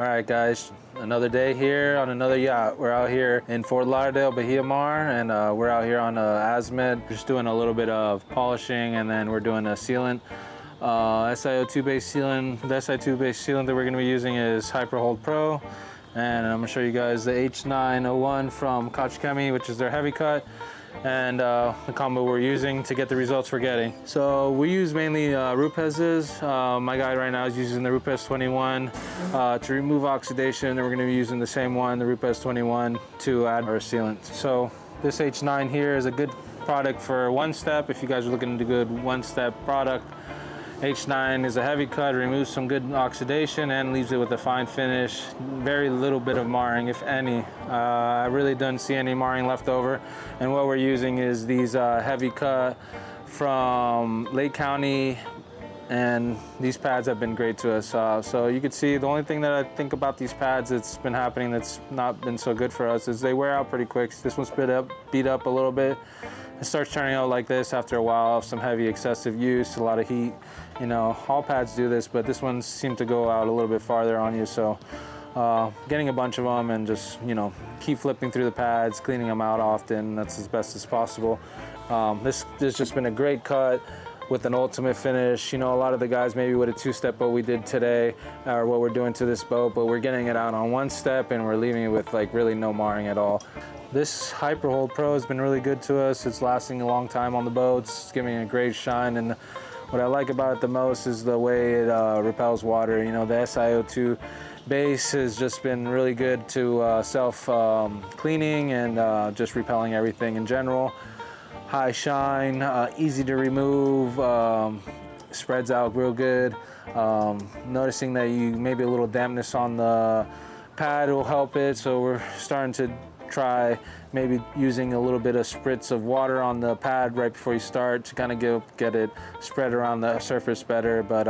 All right, guys, another day here on another yacht. We're out here in Fort Lauderdale, Bahia Mar, and we're out here on Azimuth, just doing a little bit of polishing, and then we're doing a sealant, SiO2 based sealant. The SiO2 based sealant that we're going to be using is Hyperhold Pro, and I'm going to show you guys the H901 from Koch Chemie, which is their heavy cut, and the combo we're using to get the results we're getting. So we use mainly Rupez's. My guy right now is using the Rupez 21 to remove oxidation, and we're going to be using the same one, the Rupez 21, to add our sealant. So this H9 here is a good product for one step. If you guys are looking to good one-step product, H9 is a heavy cut, removes some good oxidation and leaves it with a fine finish. Very little bit of marring, if any. I really don't see any marring left over. And what we're using is these heavy cut from Lake County, and these pads have been great to us. So you can see the only thing that I think about these pads that's been happening that's not been so good for us is they wear out pretty quick. This one's beat up a little bit. It starts turning out like this after a while of some heavy excessive use, a lot of heat. You know, all pads do this, but this one seemed to go out a little bit farther on you. So getting a bunch of them and just, you know, keep flipping through the pads, cleaning them out often. That's as best as possible. This has just been a great cut with an ultimate finish. You know, a lot of the guys maybe with a two-step boat we did today, or what we're doing to this boat, but we're getting it out on one step and we're leaving it with like really no marring at all. This Hyperhold Pro has been really good to us. It's lasting a long time on the boats. It's giving a great shine, and what I like about it the most is the way it repels water. You know, the SiO2 base has just been really good to self-cleaning and just repelling everything in general. High shine, easy to remove, spreads out real good. Noticing that you maybe a little dampness on the pad will help it, so we're starting to try maybe using a little bit of spritz of water on the pad right before you start to kind of get it spread around the surface better. But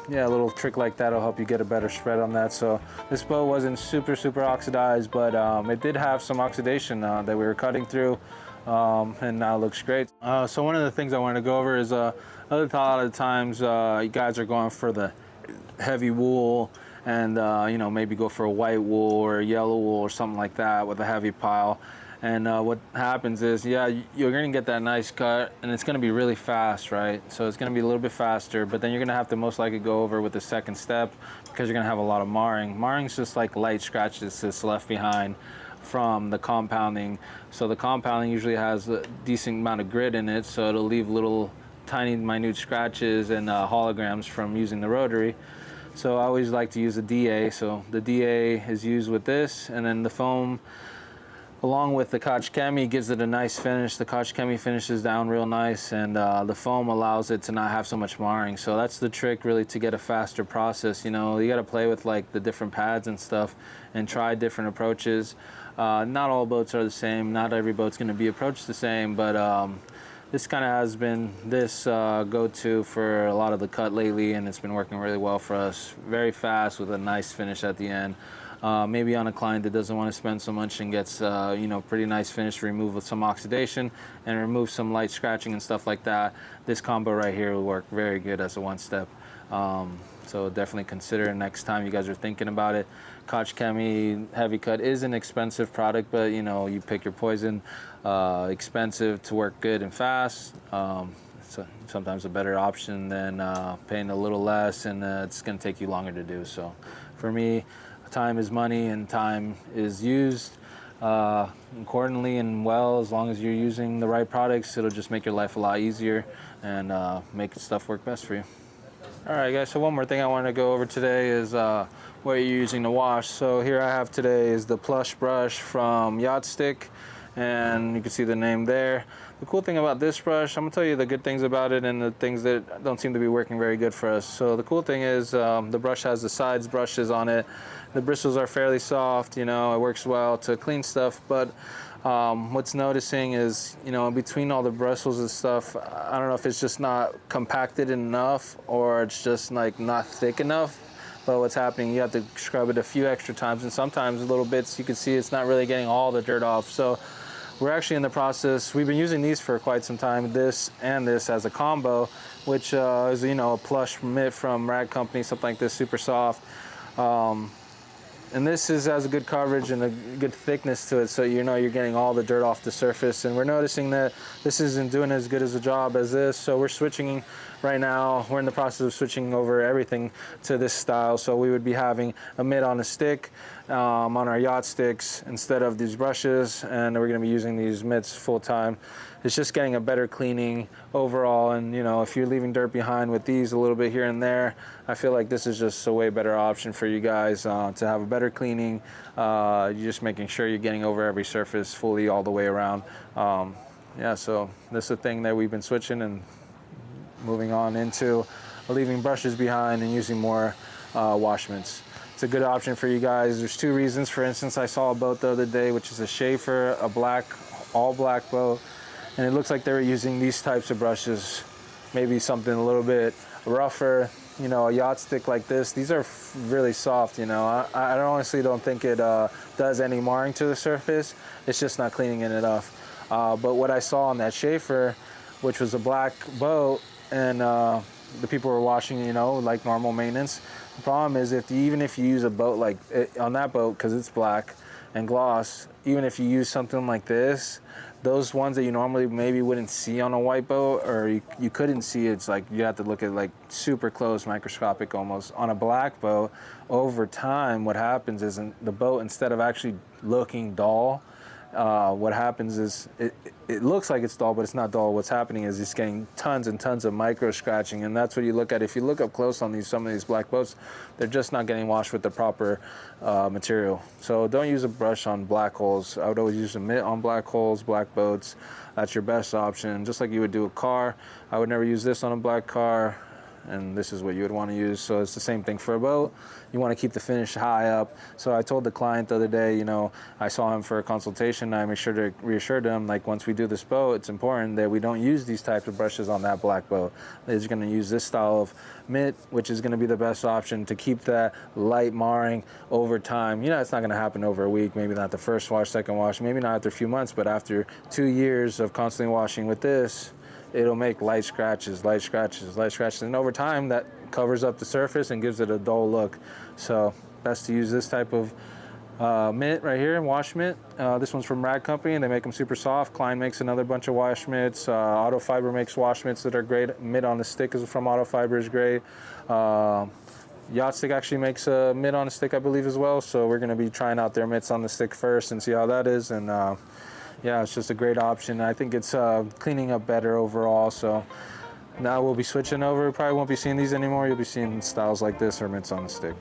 yeah, a little trick like that will help you get a better spread on that. So this boat wasn't super oxidized, but it did have some oxidation that we were cutting through, and now it looks great. So one of the things I wanted to go over is a lot of the times you guys are going for the heavy wool, and you know, maybe go for a white wool or yellow wool or something like that with a heavy pile. And what happens is, yeah, you're gonna get that nice cut, and it's gonna be really fast, right? So it's gonna be a little bit faster, but then you're gonna have to most likely go over with the second step because you're gonna have a lot of marring. Marring's just like light scratches that's left behind from the compounding. So the compounding usually has a decent amount of grit in it, so it'll leave little tiny minute scratches and holograms from using the rotary. So I always like to use a DA. So the DA is used with this, and then the foam along with the Koch Chemie gives it a nice finish. The Koch Chemie finishes down real nice, and the foam allows it to not have so much marring. So that's the trick really to get a faster process. You know, you got to play with like the different pads and stuff and try different approaches. Not all boats are the same. Not every boat's going to be approached the same, but this kind of has been this go-to for a lot of the cut lately, and it's been working really well for us. Very fast with a nice finish at the end. Maybe on a client that doesn't want to spend so much and gets you know, pretty nice finish, remove with some oxidation and remove some light scratching and stuff like that. This combo right here will work very good as a one-step. So definitely consider it next time you guys are thinking about it. Koch Chemie heavy cut is an expensive product, but you know, you pick your poison. Expensive to work good and fast. So sometimes a better option than paying a little less, and it's going to take you longer to do. So for me, time is money, and time is used accordingly and well. As long as you're using the right products, it'll just make your life a lot easier and make stuff work best for you. All right, guys, so one more thing I wanted to go over today is what you're using to wash. So here I have today is the plush brush from Yot Stick, and you can see the name there. The cool thing about this brush, I'm gonna tell you the good things about it and the things that don't seem to be working very good for us. So the cool thing is the brush has the sides brushes on it. The bristles are fairly soft, you know, it works well to clean stuff, but what's noticing is, you know, in between all the bristles and stuff, I don't know if it's just not compacted enough or it's just like not thick enough. But what's happening, you have to scrub it a few extra times, and sometimes little bits you can see it's not really getting all the dirt off. So we're actually in the process, we've been using these for quite some time, this and this as a combo, which is, you know, a plush mitt from Rag Company, something like this, super soft. And this has a good coverage and a good thickness to it, so you know you're getting all the dirt off the surface. And we're noticing that this isn't doing as good as a job as this, so we're switching right now. We're in the process of switching over everything to this style. So we would be having a mitt on a stick on our yacht sticks instead of these brushes, and we're going to be using these mitts full time. It's just getting a better cleaning overall, and you know, if you're leaving dirt behind with these a little bit here and there, I feel like this is just a way better option for you guys to have a better cleaning. You're just making sure you're getting over every surface fully all the way around. Yeah, so this is a thing that we've been switching and moving on into leaving brushes behind and using more wash mitts. It's a good option for you guys. There's two reasons. For instance, I saw a boat the other day, which is a Schaefer, a black, all black boat, and it looks like they were using these types of brushes, maybe something a little bit rougher, you know, a yacht stick like this. These are really soft, you know. I honestly don't think it does any marring to the surface. It's just not cleaning it enough. But what I saw on that Schaefer, which was a black boat, and the people were washing, you know, like normal maintenance. The problem is even if you use a boat like on that boat, because it's black and gloss, even if you use something like this, those ones that you normally maybe wouldn't see on a white boat, or you couldn't see, it's like you have to look at like super close, microscopic almost. On a black boat, over time, what happens is the boat, instead of actually looking dull, what happens is it looks like it's dull, but it's not dull. What's happening is it's getting tons and tons of micro scratching, and that's what you look at. If you look up close on some of these black boats, they're just not getting washed with the proper material. So don't use a brush on black holes. I would always use a mitt on black holes, black boats. That's your best option. Just like you would do a car. I would never use this on a black car, and this is what you would want to use. So it's the same thing for a boat. You want to keep the finish high up. So I told the client the other day, you know, I saw him for a consultation. I made sure to reassure them, like, once we do this boat, it's important that we don't use these types of brushes on that black boat. They're going to use this style of mitt, which is going to be the best option to keep that light marring over time. You know, it's not going to happen over a week, maybe not the first wash, second wash, maybe not after a few months, but after 2 years of constantly washing with this, it'll make light scratches, light scratches, light scratches. And over time, that covers up the surface and gives it a dull look. So best to use this type of mitt right here, wash mitt. This one's from Rag Company, and they make them super soft. Klein makes another bunch of wash mitts. Auto Fiber makes wash mitts that are great. Mitt on the stick is from Auto Fiber is great. Yot Stick actually makes a mitt on a stick, I believe, as well. So we're going to be trying out their mitts on the stick first and see how that is. And yeah, it's just a great option. I think it's cleaning up better overall. So now we'll be switching over. Probably won't be seeing these anymore. You'll be seeing styles like this or mitts on the stick.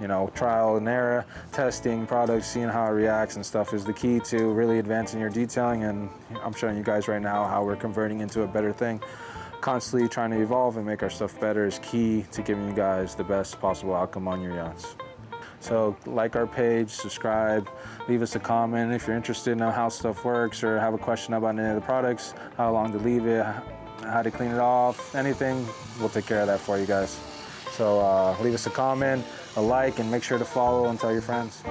You know, trial and error, testing products, seeing how it reacts and stuff is the key to really advancing your detailing. And I'm showing you guys right now how we're converting into a better thing. Constantly trying to evolve and make our stuff better is key to giving you guys the best possible outcome on your yachts. So like our page, subscribe, leave us a comment if you're interested in how stuff works or have a question about any of the products, how long to leave it, how to clean it off, anything, we'll take care of that for you guys. So leave us a comment, a like, and make sure to follow and tell your friends.